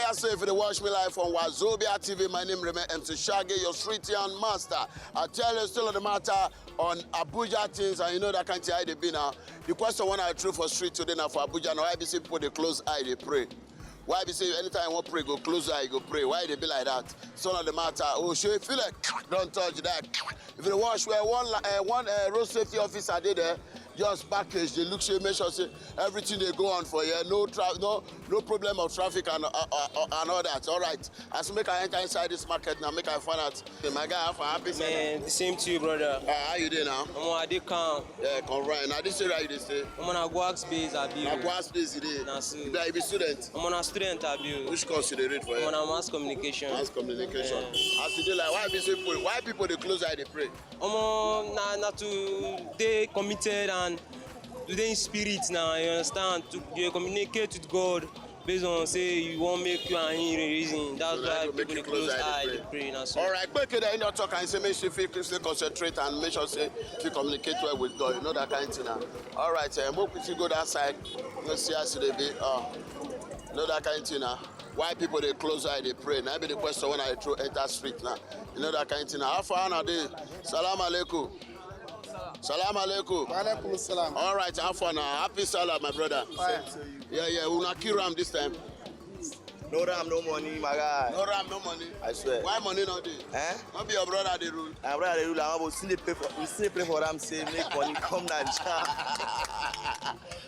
I say, if you watch me live on Wazobia TV, my name remains MC Shaggy, your street young master. I tell you still on the matter on Abuja things, and you know that can't how they be now. The question one I threw for street today now for Abuja, now why be say people they close eye, they pray. Why be say anytime you want pray, go close eye, go pray. Why they be like that? Still on the matter. Oh, sure, you feel like don't touch that. If you watch where one road safety officer did there. Just package, they look, make sure say everything they go on for here, no problem of traffic and all that. All right, as make I enter inside this market now, make I find out. My guy, have a happy man, the same to you, brother. How you doing now? I'm on a come. Yeah, come right. Now this area you stay. I'm on a work space, I be. A work space today. You be a student. I'm on a student, I be. Which course you read for? I'm on a mass communication. Mass communication. Yeah. As you do like, why people they close eye they pray? I'm on not to they committed and today in spirit now, you understand, to communicate with God based on say you won't make you an reason. That's why people they close eye, they pray. All right, quick in your talk and say make sure you stay concentrate and make sure say you communicate well with God. You know that kind of thing now. All right, hope you go that side. You see us today be you know that kind of thing now. Why people they close eye they pray? Now be the question when I throw enter street now. You know that kind of thing now. How far now they? Salam alaikum. Salam alaikum. Alaikum salam. All right, how far now? Happy Salah, my brother. Fine. Yeah, we'll not kill Ram this time. No ram, no money, my guy. No Ram, no money. I swear. Why money not there? Eh? Not be your brother the rule. My brother the rule. I will still pay for Ram. Say make money come now.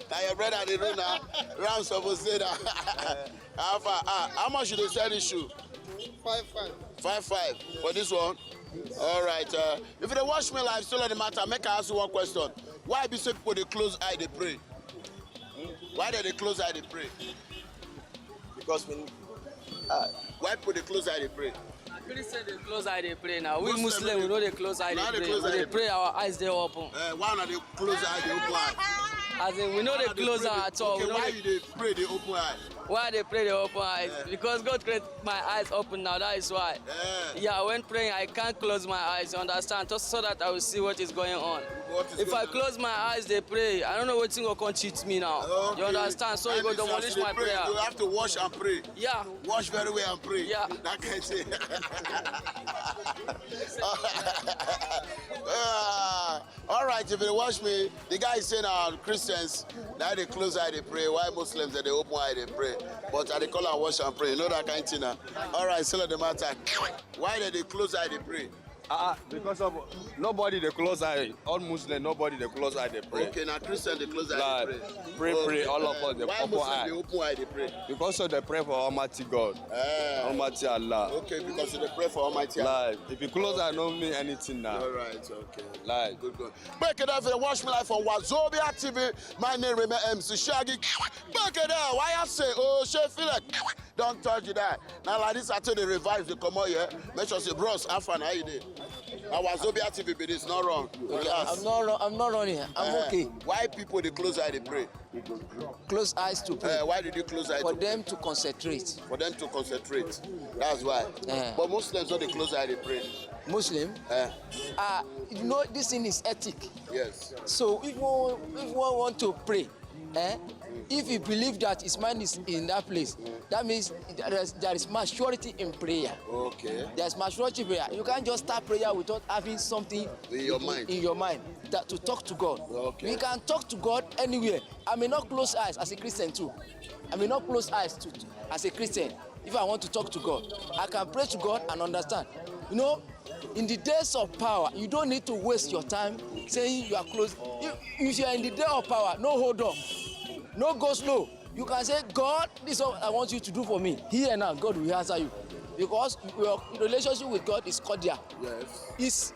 Now your brother the rule now. Ram supposed to say that. How much should they sell this shoe? 5-5. 5-5 for this one. All right. If they watch me live, still on the matter, make I ask you one question. Why be say people they close eye they pray? Why do they close eye they pray? Because when why people they close eye they pray? Christian they close eye they pray now. We Muslim, Muslim we know they close eye they pray. They pray our eyes they open. Why not they close eye they open eye? As in we know they close eye at all. Okay, why they pray they open eye? Why they pray they open eyes? Because God created my eyes open now. That is why. Yeah, when praying I can't close my eyes. You understand? Just so that I will see what is going on. If I close my eyes, they pray. I don't know what thing will come cheat me now. Okay. You understand? So you go demolish my prayer. You have to wash and pray. Yeah. Wash very well and pray. Yeah. That kind of thing. All right, if you watch me, the guy is saying Christians that they close eye they pray. Why Muslims that they open eye they pray? But they call and wash and pray. You know that kind of thing. All right, still the matter. Why did they close eye they pray? Because of nobody they close eye. All Muslim, nobody they close eye they pray. Okay, now Christian they close eye they pray. Pray, all of us they why open Muslim eye. they open eye they pray? Because of they pray for Almighty God, Almighty Allah. Okay, because they pray for Almighty Allah. Like, if you close eye, don't mean anything now. All right, okay. Like, good. Break it up. If you watch me live on Wazobia TV, my name remains MC Shaggy. Break it up. Why I say, oh, she feel like don't touch you that. Now like this, after they revive, they come out here. Make sure say, bros, have fun. How you doing? Wazobia TV, but it's not wrong. I'm not running. I'm okay. Why people they close eye they pray? Close eyes to pray. Why did you close eye? For them to concentrate. For them to concentrate. That's why. But Muslims don't they close eye they pray. Muslim. You know this thing is ethic. Yes. So if one want to pray, if you believe that his mind is in that place, that means there is maturity in prayer. Okay. There's maturity in prayer. You can't just start prayer without having something in your mind. In your mind that to talk to God. Okay. We can talk to God anywhere. I may not close eyes as a Christian too. I may not close eyes as a Christian. If I want to talk to God, I can pray to God and understand. You know, in the days of power, you don't need to waste your time saying you are close. If you are in the day of power, no hold on. No go slow. You can say, God, this is what I want you to do for me. Here and now, God will answer you. Because your relationship with God is cordial. Yes.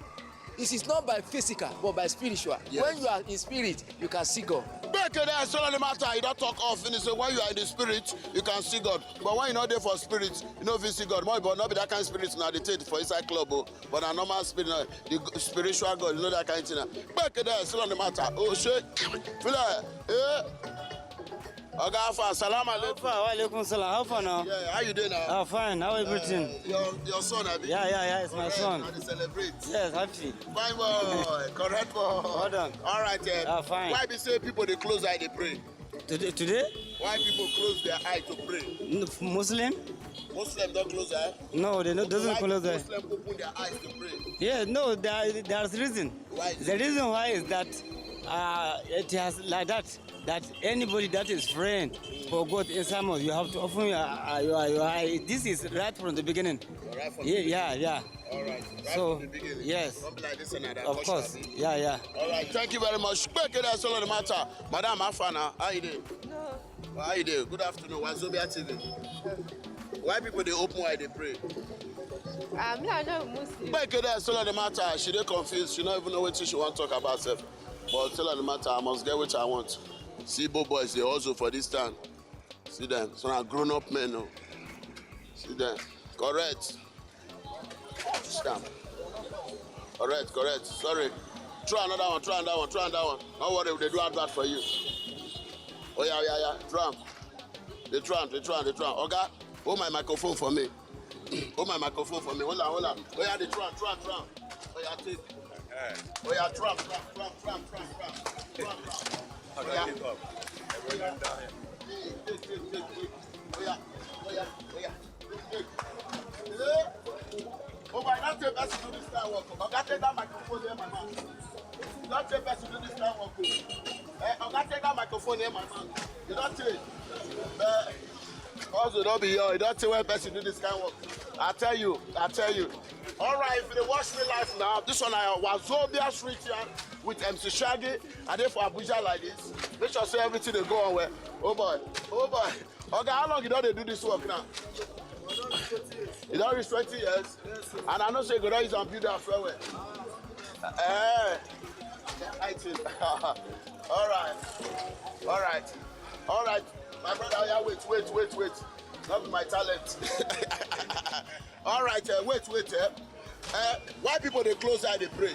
It is not by physical, but by spiritual. Yes. When you are in spirit, you can see God. Back there, so no matter, you don't talk off. And say, when you are in the spirit, you can see God. But when you're not there for spirit, you know if you see God. But not be that kind of spirit now, they take for inside club. But a normal spirit, the spiritual God, you know that kind of thing. Back there, so no matter. Oh, shit. Feel like, Okay, salam alaikum. Wa alaikum salam. How far now? Yeah, how you doing now? Fine. How everything? Your son, Abi? Yeah, it's my son. How do you celebrate? Yes, happy. Fine boy, correct boy. Well done. All right, fine. Why be say people they close eye they pray? Today? Why people close their eye to pray? Muslim? Muslim don't close eye? No, they doesn't Why close do eye. Muslim open their eyes to pray? Yeah, no, there's reason. Why is The reason why is that it has like that anybody that is praying for God in Samuel, you have to open your eye. This is right from the beginning. Right from Yeah. All right. Right So, from the beginning. yes. Don't be like this and that. Of course. Yeah. All right. Thank you very much. Quick, that's all the matter. Madam Afana, how you doing? No. How you doing? Good afternoon. Wazobia TV. Why people they open why they pray? I'm not Muslim. Quick, that's all the matter. She dey confused. She don't even know what she want to talk about herself. But tell her the matter. I must get what I want. See, both boys they also for this time. See them. So now grown-up men. No. See them. Correct. Scam. Correct. Sorry. Try another one. Don't worry, they do advert for you. Oh yeah. Try. They try. Oga, hold my microphone for me. Hold on. Oh yeah, they try. Oh yeah, take. Oh yeah, try. Oh yeah. Oh my, don't take best to do this kind of work. Oga, take that microphone here, my man. Don't take best to do this kind of work. Oga, take that microphone here, my man. You don't take. Also, don't be here. You don't take when best to do this kind of work. I tell you. All right, if you watch me live now, this one I Wazobia Street here with MC Shaggy. I did for Abuja like this. Make sure say everything they go on well. Oh boy. Okay, how long you don't do this work now? You don't reach 20 years? Yes, and I know say you don't use and build that fairway. All right. My brother, yeah, wait. Not my talent. All right, wait. Why people they close eye, they pray?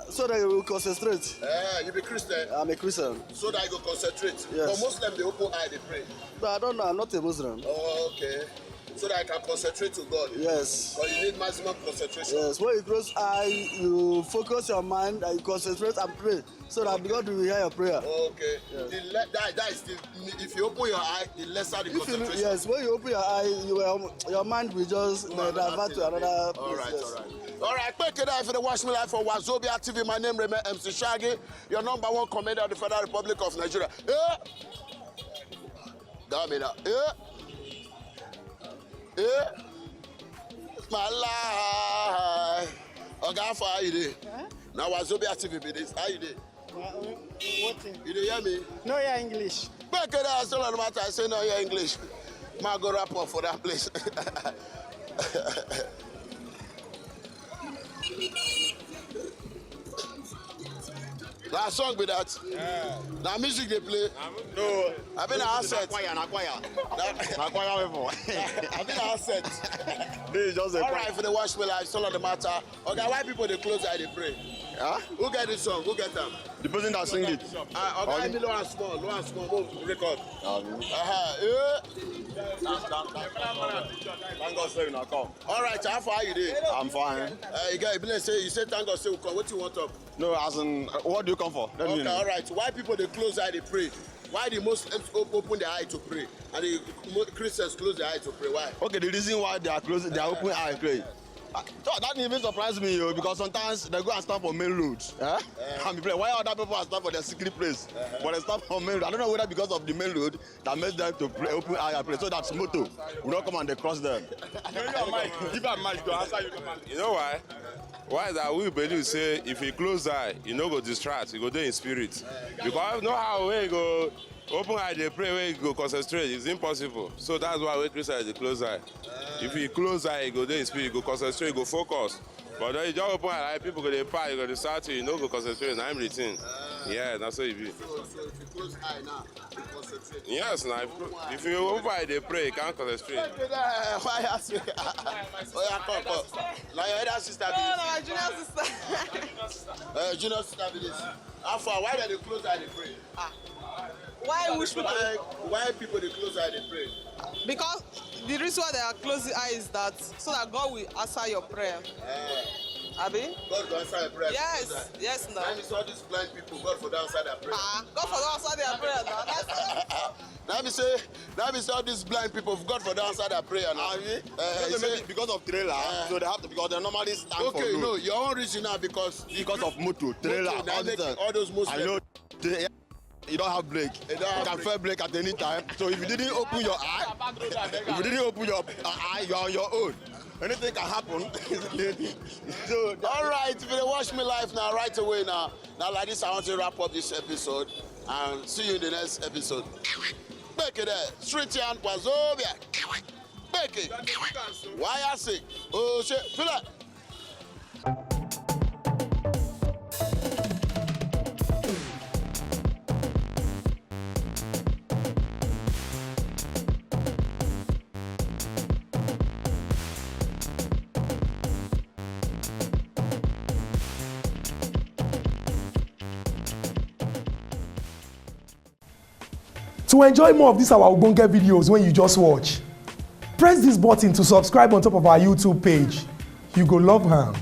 So that you will concentrate. You be Christian? I'm a Christian. So that you go concentrate? Yes. But Muslim, they open eye, they pray. No, I don't know. I'm not a Muslim. Oh, okay. So that I can concentrate to God? Yes. But you need maximum concentration? Yes. When you close eye, you focus your mind and you concentrate and pray. So that God will hear your prayer. Okay. Yes. That is if you open your eye, the lesser the concentration. Yes, when you open your eye, your mind will just divert to another place. All right, quick it if you watch me live for Wazobia TV. My name is MC Shaggy, your #1 commander of the Federal Republic of Nigeria. My life. Okay, how are you doing? Now Wazobia TV be this. How you doing? What? You dey hear me? No, yeah, English. Quick it that's all the matter. I say no, yeah, English. Ma go rap up for that place. That song be that? Yeah. Now music they play? No. I been an asset. Choir. I been an asset. This is just a All right, if they watch me live, it's all on the matter. Okay, why people they close eye they pray? Huh? Who get this song? Who get them? The person that sing it. Okay, low and small, no record. Thank God say you not come. All right, how far you doing? I'm fine. You say thank God say we come. What you want up? No, as in, what do you come for? Let me Okay, know. all right. Why people they close eye they pray? Why the Muslims open their eye to pray and the Christians close their eye to pray? Why? Okay, the reason why they are closing, they are open eye and pray. That even surprised me, because sometimes they go and stand for main roads. And be pray. Why other people are stand for their secret place? But they stand for main road. I don't know whether because of the main road that makes them to pray, open eye and pray. So that's motto. We don't come and they cross them. Give a mic to answer you. You know why? Why is that we believe say if you close eye, you no go distract, you go there in spirit. Because know how we go open eye, they pray, where you go concentrate, it's impossible. So that's why we Christians they close eye. If you close eye, you go there in spirit, you go concentrate, you go focus. But then you just open eye, people go there part, you go to start to, you no go concentrate, I'm routine. Yeah, that's what it be. So if you close eye now, you concentrate. Yes, now if you open eye, they pray, you can't concentrate. Why ask me? Oh yeah, come. Now your other sister be No, my junior sister. junior sister be this. How far? Why do they close eye they pray? Why wish people? Why people they close eye they pray? Because the reason why they are closing eye is that so that God will answer your prayer. Abi? God go answer your prayer. Yes, yes, no. Let me see all these blind people. God for the answer their prayer. God for the answer their prayer now. That's it. Let me say all these blind people. God for the answer their prayer now. Because of trailer, so they have to, because they normally stand for okay, road. no, your own reason now because of motor, trailer, all those Muslims. I know you don't have brake. You can fair brake at any time. So if you didn't open your eye, you're on your own. Anything can happen. So, all right, if you watch me live now, right away now. Now like this, I want to wrap up this episode and see you in the next episode. Make it there. Street Yarn Wazobia. Make it. Why I say? Oh shit, feel it. To enjoy more of these our Ogbonge videos when you just watch, press this button to subscribe on top of our YouTube page. You go love am.